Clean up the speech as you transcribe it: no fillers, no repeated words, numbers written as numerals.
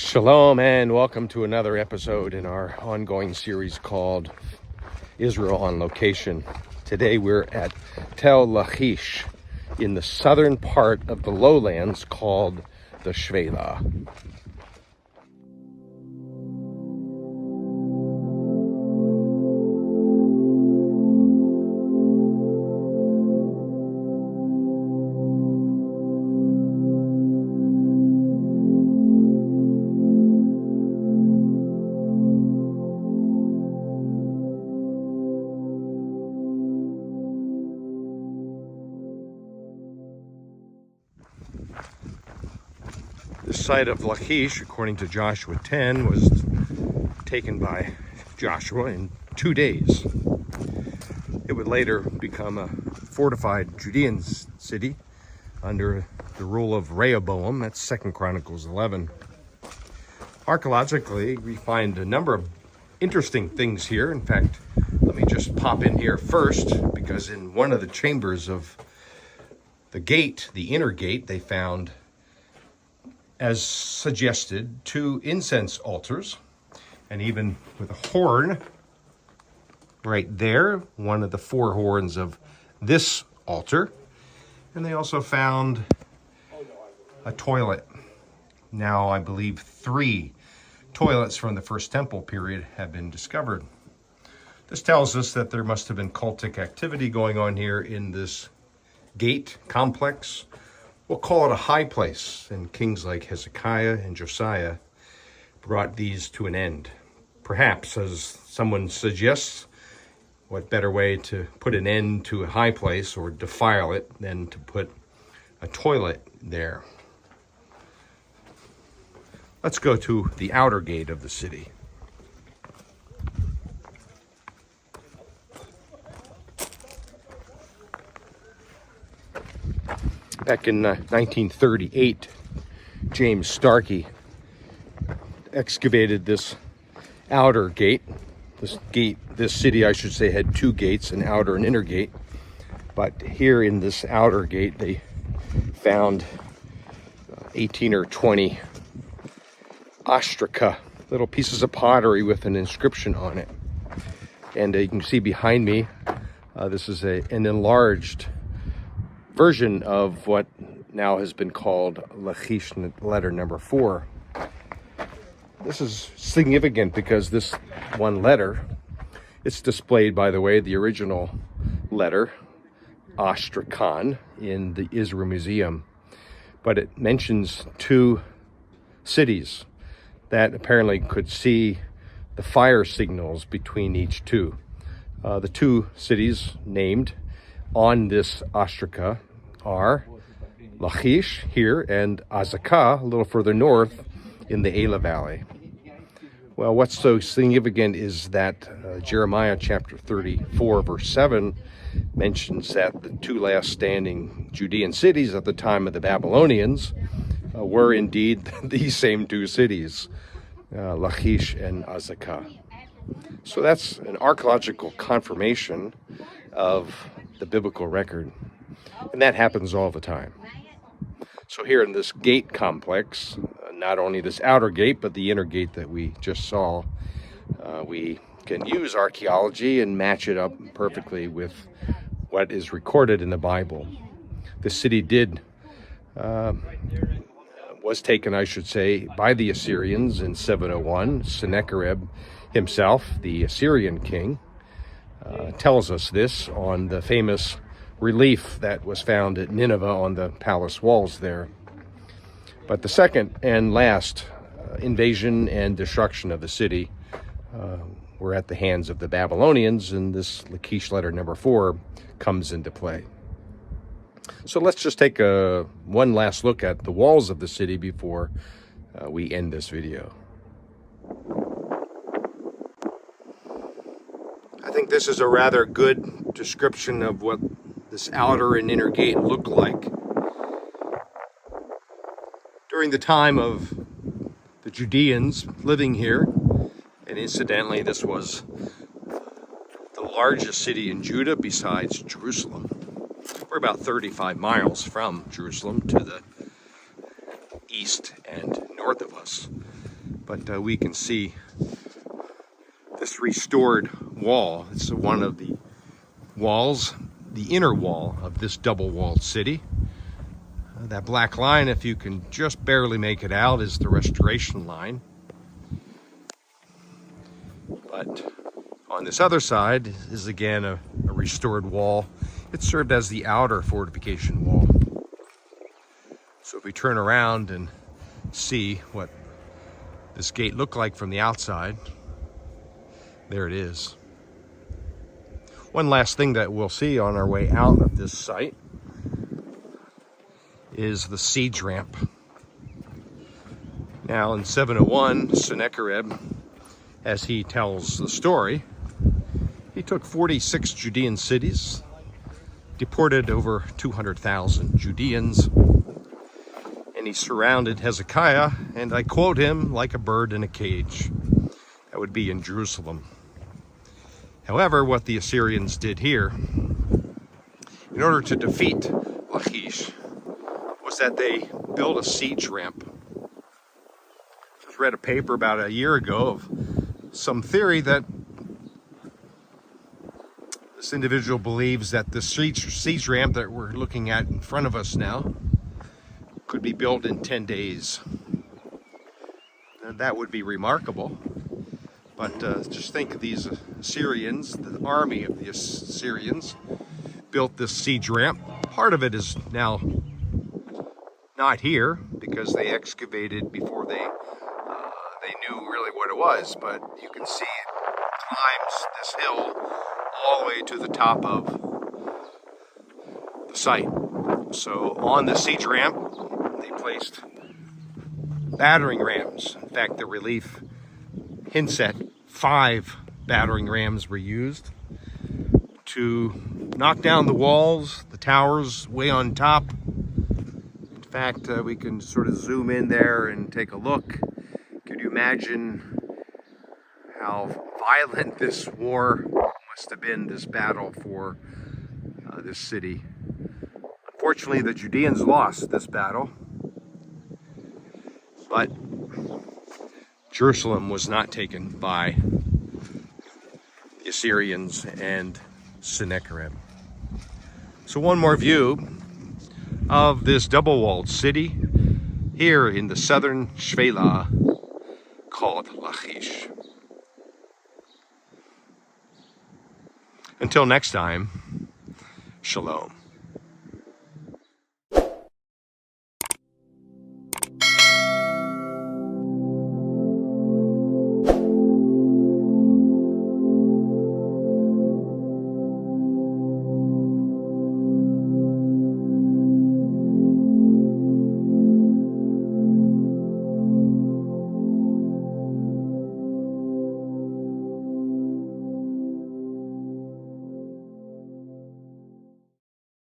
Shalom and welcome to another episode in our ongoing series called Israel on Location. Today we're at Tel Lachish in the southern part of the lowlands called the Shephelah. The site of Lachish, according to Joshua 10, was taken by Joshua in 2 days. It would later become a fortified Judean city under the rule of Rehoboam. That's 2 Chronicles 11. Archaeologically, we find a number of interesting things here. In fact, let me just pop in here first, because in one of the chambers of the gate, the inner gate, they found, as suggested, 2 incense altars, and even with a horn right there, one of the 4 horns of this altar. And they also found a toilet. Now, I believe 3 toilets from the First Temple period have been discovered. This tells us that there must have been cultic activity going on here in this gate complex. We'll call it a high place, and kings like Hezekiah and Josiah brought these to an end. Perhaps, as someone suggests, what better way to put an end to a high place or defile it than to put a toilet there. Let's go to the outer gate of the city. Back in 1938, James Starkey excavated this outer gate. This city, I should say, had 2 gates, an outer and inner gate. But here in this outer gate, they found 18 or 20 ostraca, little pieces of pottery with an inscription on it. And you can see behind me, this is an enlarged version of what now has been called Lachish letter number 4. This is significant because this one letter, it's displayed, by the way, the original letter, ostracan, in the Israel Museum. But it mentions 2 cities that apparently could see the fire signals between each 2. The 2 cities named on this ostraca are Lachish here and Azekah a little further north in the Elah Valley. Well, what's so significant is that Jeremiah chapter 34 verse 7 mentions that the 2 last standing Judean cities at the time of the Babylonians were indeed these same 2 cities, Lachish and Azekah. So that's an archaeological confirmation of the biblical record. And that happens all the time. So here in this gate complex, not only this outer gate, but the inner gate that we just saw, we can use archaeology and match it up perfectly with what is recorded in the Bible. The city was taken, I should say, by the Assyrians in 701. Sennacherib himself, the Assyrian king, tells us this on the famous relief that was found at Nineveh on the palace walls there. But the second and last invasion and destruction of the city were at the hands of the Babylonians, and this Lachish letter number 4 comes into play. So let's just take one last look at the walls of the city before we end this video. I think this is a rather good description of what this outer and inner gate looked like during the time of the Judeans living here. And incidentally, this was the largest city in Judah besides Jerusalem. We're about 35 miles from Jerusalem to the east and north of us. But we can see this restored wall. It's one of the walls, the inner wall of this double-walled city. That black line, if you can just barely make it out, is the restoration line. But on this other side is again a restored wall. It served as the outer fortification wall. So if we turn around and see what this gate looked like from the outside, there it is. One last thing that we'll see on our way out of this site is the siege ramp. Now in 701, Sennacherib, as he tells the story, he took 46 Judean cities, deported over 200,000 Judeans, and he surrounded Hezekiah, and I quote him, like a bird in a cage. That would be in Jerusalem. However, what the Assyrians did here, in order to defeat Lachish, was that they built a siege ramp. I just read a paper about a year ago of some theory that this individual believes that the siege ramp that we're looking at in front of us now could be built in 10 days. That would be remarkable. But just think of these Assyrians, the army of the Assyrians built this siege ramp. Part of it is now not here because they excavated before they knew really what it was. But you can see it climbs this hill all the way to the top of the site. So on the siege ramp, they placed battering rams. In fact, the relief hints at 5 battering rams were used to knock down the walls, the towers way on top. In fact, we can sort of zoom in there and take a look. Could you imagine how violent this war must have been, this battle for this city? Unfortunately, the Judeans lost this battle, but Jerusalem was not taken by the Assyrians and Sennacherib. So one more view of this double-walled city here in the southern Shephelah called Lachish. Until next time, shalom.